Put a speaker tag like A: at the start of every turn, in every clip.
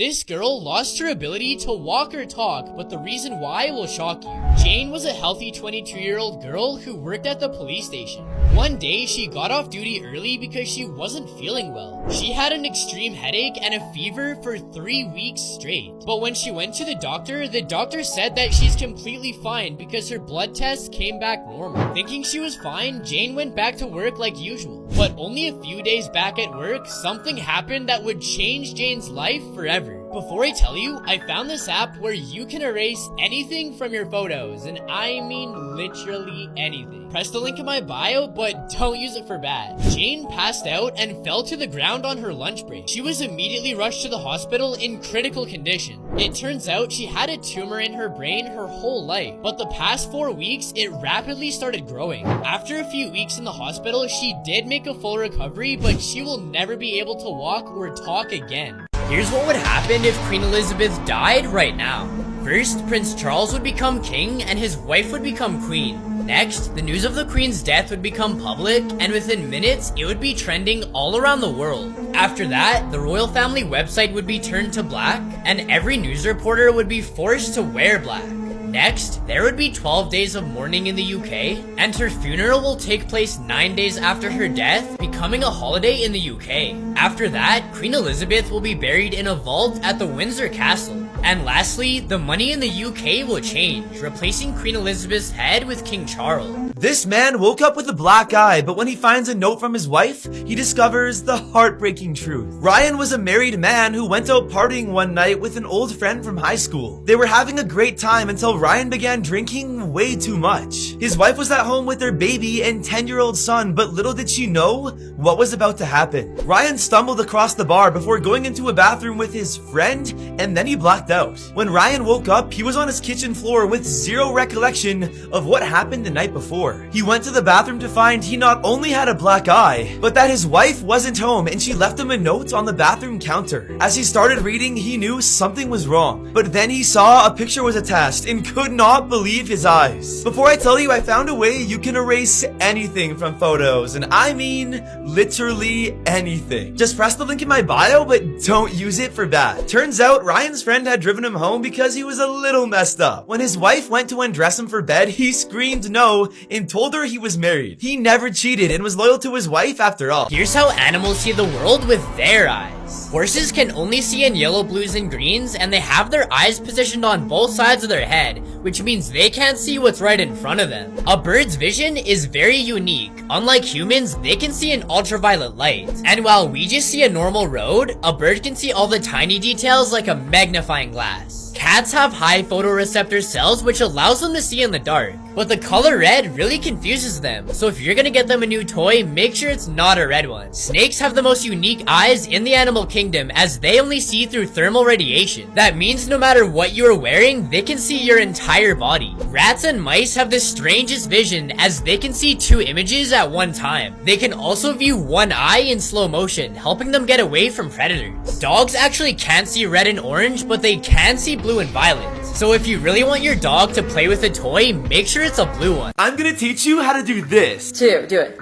A: This girl lost her ability to walk or talk, but the reason why will shock you. Jane was a healthy 22-year-old girl who worked at the police station. One day, she got off duty early because she wasn't feeling well. She had an extreme headache and a fever for 3 weeks straight. But when she went to the doctor said that she's completely fine because her blood tests came back normal. Thinking she was fine, Jane went back to work like usual. But only a few days back at work, something happened that would change Jane's life forever. Before I tell you, I found this app where you can erase anything from your photos, and I mean literally anything. Press the link in my bio, but don't use it for bad. Jane passed out and fell to the ground on her lunch break. She was immediately rushed to the hospital in critical condition. It turns out she had a tumor in her brain her whole life, but the past 4 weeks, it rapidly started growing. After a few weeks in the hospital, she did make a full recovery, but she will never be able to walk or talk again. Here's what would happen if Queen Elizabeth died right now. First, Prince Charles would become king and his wife would become queen. Next, the news of the Queen's death would become public, and within minutes, it would be trending all around the world. After that, the royal family website would be turned to black, and every news reporter would be forced to wear black. Next, there would be 12 days of mourning in the UK, and her funeral will take place 9 days after her death, becoming a holiday in the UK. After that, Queen Elizabeth will be buried in a vault at the Windsor Castle. And lastly, the money in the UK will change, replacing Queen Elizabeth's head with King Charles.
B: This man woke up with a black eye, but when he finds a note from his wife, he discovers the heartbreaking truth. Ryan was a married man who went out partying one night with an old friend from high school. They were having a great time until Ryan began drinking way too much. His wife was at home with their baby and 10-year-old son, but little did she know what was about to happen. Ryan stumbled across the bar before going into a bathroom with his friend, and then he blacked out. When Ryan woke up, he was on his kitchen floor with zero recollection of what happened the night before. He went to the bathroom to find he not only had a black eye, but that his wife wasn't home and she left him a note on the bathroom counter. As he started reading, he knew something was wrong. But then he saw a picture was attached and could not believe his eyes. Before I tell you, I found a way you can erase anything from photos, and I mean literally anything. Just press the link in my bio, but don't use it for bad. Turns out Ryan's friend had driven him home because he was a little messed up. When his wife went to undress him for bed, he screamed no and told her he was married. He never cheated and was loyal to his wife after all.
A: Here's how animals see the world with their eyes. Horses can only see in yellow, blues, and greens, and they have their eyes positioned on both sides of their head, which means they can't see what's right in front of them. A bird's vision is very unique. Unlike humans, they can see in ultraviolet light. And while we just see a normal road, a bird can see all the tiny details like a magnifying glass. Cats have high photoreceptor cells, which allows them to see in the dark. But the color red really confuses them, so if you're gonna get them a new toy, make sure it's not a red one. Snakes have the most unique eyes in the animal kingdom, as they only see through thermal radiation. That means no matter what you are wearing, they can see your entire body. Rats and mice have the strangest vision, as they can see 2 images at one time. They can also view one eye in slow motion, helping them get away from predators. Dogs actually can't see red and orange, but they can see blue and violet. So if you really want your dog to play with a toy, make sure it's a blue one.
B: I'm gonna teach you how to do this.
C: Do it.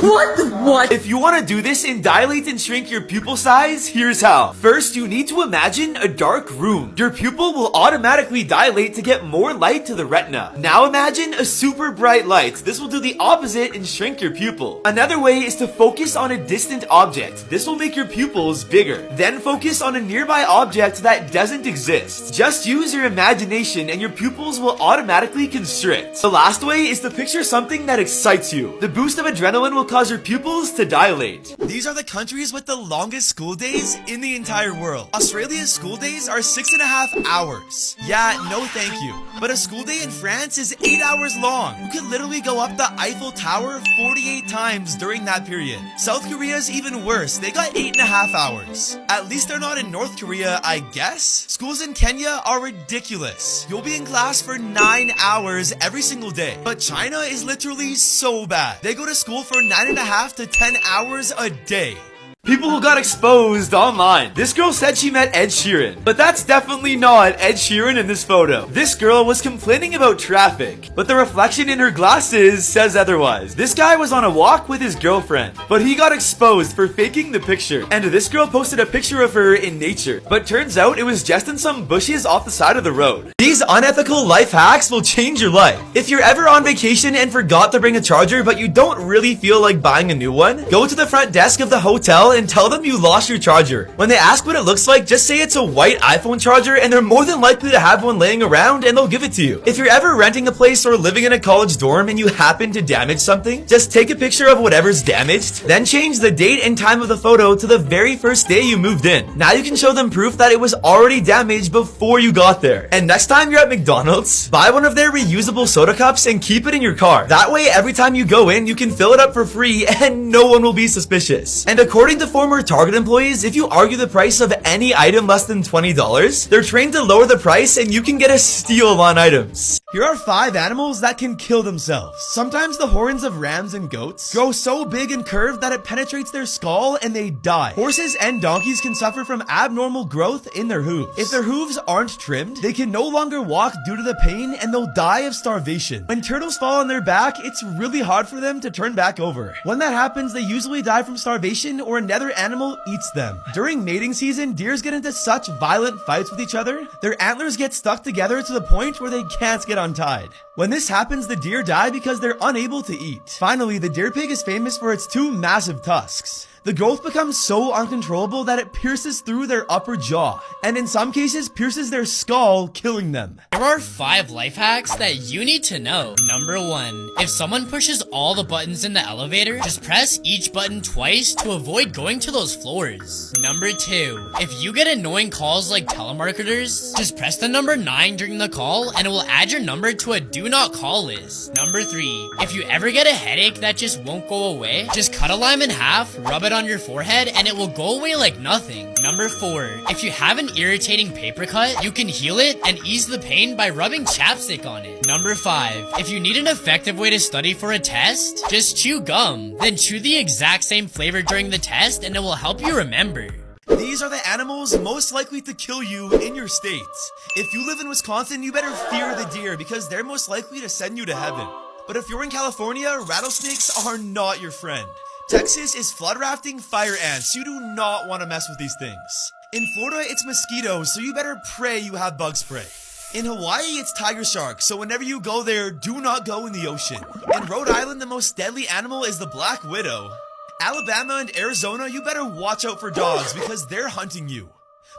C: What?
B: If you want to do this and dilate and shrink your pupil size, here's how. First, you need to imagine a dark room. Your pupil will automatically dilate to get more light to the retina. Now imagine a super bright light. This will do the opposite and shrink your pupil. Another way is to focus on a distant object. This will make your pupils bigger. Then focus on a nearby object that doesn't exist. Just use your imagination and your pupils will automatically constrict. The last way is to picture something that excites you. The boost of adrenaline will cause your pupils to dilate. These are the countries with the longest school days in the entire world. Australia's school days are 6.5 hours. Yeah, no thank you. But a school day in France is 8 hours long. You could literally go up the Eiffel Tower 48 times during that period. South Korea's even worse. They got 8.5 hours. At least they're not in North Korea, I guess. Schools in Kenya are ridiculous. You'll be in class for 9 hours every single day. But China is literally so bad. They go to school for 9.5 to 10 hours a day. People who got exposed online. This girl said she met Ed Sheeran, but that's definitely not Ed Sheeran in this photo. This girl was complaining about traffic, but the reflection in her glasses says otherwise. This guy was on a walk with his girlfriend, but he got exposed for faking the picture. And this girl posted a picture of her in nature, but turns out it was just in some bushes off the side of the road. These unethical life hacks will change your life. If you're ever on vacation and forgot to bring a charger, but you don't really feel like buying a new one, go to the front desk of the hotel and tell them you lost your charger. When they ask what it looks like, just say it's a white iPhone charger and they're more than likely to have one laying around and they'll give it to you. If you're ever renting a place or living in a college dorm and you happen to damage something, just take a picture of whatever's damaged, then change the date and time of the photo to the very first day you moved in. Now you can show them proof that it was already damaged before you got there. And next time you're at McDonald's, buy one of their reusable soda cups and keep it in your car. That way every time you go in, you can fill it up for free and no one will be suspicious. And according to former Target employees, if you argue the price of any item less than $20, they're trained to lower the price and you can get a steal on items. Here are 5 animals that can kill themselves. Sometimes the horns of rams and goats grow so big and curved that it penetrates their skull and they die. Horses and donkeys can suffer from abnormal growth in their hooves. If their hooves aren't trimmed, they can no longer walk due to the pain and they'll die of starvation. When turtles fall on their back, it's really hard for them to turn back over. When that happens, they usually die from starvation or another animal eats them. During mating season, deers get into such violent fights with each other, their antlers get stuck together to the point where they can't get untied. When this happens, the deer die because they're unable to eat. Finally, the deer pig is famous for its 2 massive tusks. The growth becomes so uncontrollable that it pierces through their upper jaw, and in some cases pierces their skull, killing them.
A: There are 5 life hacks that you need to know. Number 1. If someone pushes all the buttons in the elevator, just press each button twice to avoid going to those floors. Number 2. If you get annoying calls like telemarketers, just press the number 9 during the call and it will add your number to a do not call list. Number 3. If you ever get a headache that just won't go away, just cut a lime in half, rub it on your forehead, and it will go away like nothing. Number 4. If you have an irritating paper cut, you can heal it and ease the pain by rubbing chapstick on it. Number 5. If you need an effective way to study for a test, just chew gum, then chew the exact same flavor during the test and it will help you remember.
B: These are the animals most likely to kill you in your state. If you live in Wisconsin, you better fear the deer because they're most likely to send you to heaven. But if you're in California, rattlesnakes are not your friend. Texas is flood rafting fire ants. You do not want to mess with these things. In Florida, it's mosquitoes, so you better pray you have bug spray. In Hawaii, it's tiger sharks, so whenever you go there, do not go in the ocean. In Rhode Island, the most deadly animal is the black widow. Alabama and Arizona, you better watch out for dogs because they're hunting you.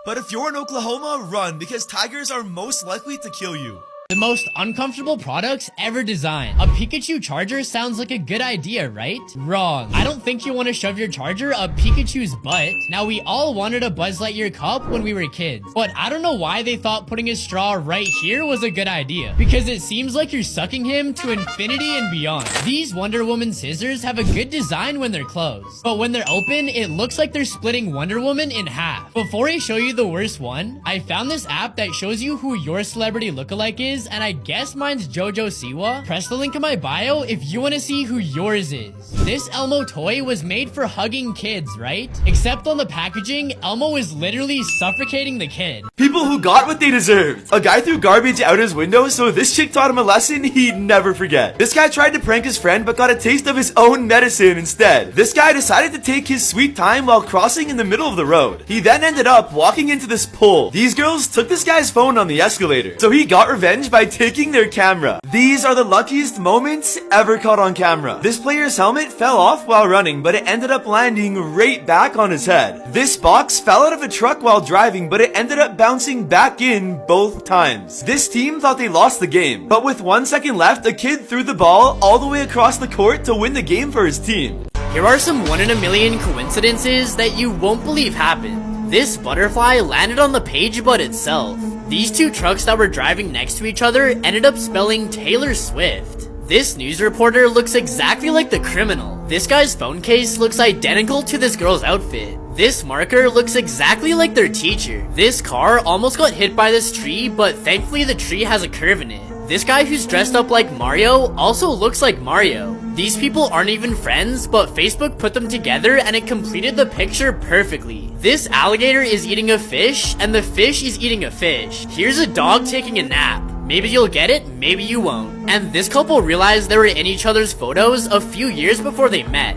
B: But if you're in Oklahoma, run because tigers are most likely to kill you.
A: The most uncomfortable products ever designed. A Pikachu charger sounds like a good idea, right? Wrong. I don't think you want to shove your charger up Pikachu's butt. Now, we all wanted a Buzz Lightyear cup when we were kids, but I don't know why they thought putting a straw right here was a good idea, because it seems like you're sucking him to infinity and beyond. These Wonder Woman scissors have a good design when they're closed, but when they're open, it looks like they're splitting Wonder Woman in half. Before I show you the worst one, I found this app that shows you who your celebrity lookalike is, and I guess mine's Jojo Siwa. Press the link in my bio if you want to see who yours is. This Elmo toy was made for hugging kids, right? Except on the packaging, Elmo is literally suffocating the kid.
B: People who got what they deserved. A guy threw garbage out his window, so this chick taught him a lesson he'd never forget. This guy tried to prank his friend, but got a taste of his own medicine instead. This guy decided to take his sweet time while crossing in the middle of the road. He then ended up walking into this pole. These girls took this guy's phone on the escalator, so he got revenge by taking their camera. These are the luckiest moments ever caught on camera. This player's helmet fell off while running, but it ended up landing right back on his head. This box fell out of a truck while driving, but it ended up bouncing back in both times. This team thought they lost the game, but with 1 second left, a kid threw the ball all the way across the court to win the game for his team.
A: Here are some 1 in a million coincidences that you won't believe happened. This butterfly landed on the page bud itself. These 2 trucks that were driving next to each other ended up spelling Taylor Swift. This news reporter looks exactly like the criminal. This guy's phone case looks identical to this girl's outfit. This marker looks exactly like their teacher. This car almost got hit by this tree, but thankfully the tree has a curve in it. This guy who's dressed up like Mario also looks like Mario. These people aren't even friends, but Facebook put them together and it completed the picture perfectly. This alligator is eating a fish, and the fish is eating a fish. Here's a dog taking a nap. Maybe you'll get it, maybe you won't. And this couple realized they were in each other's photos a few years before they met.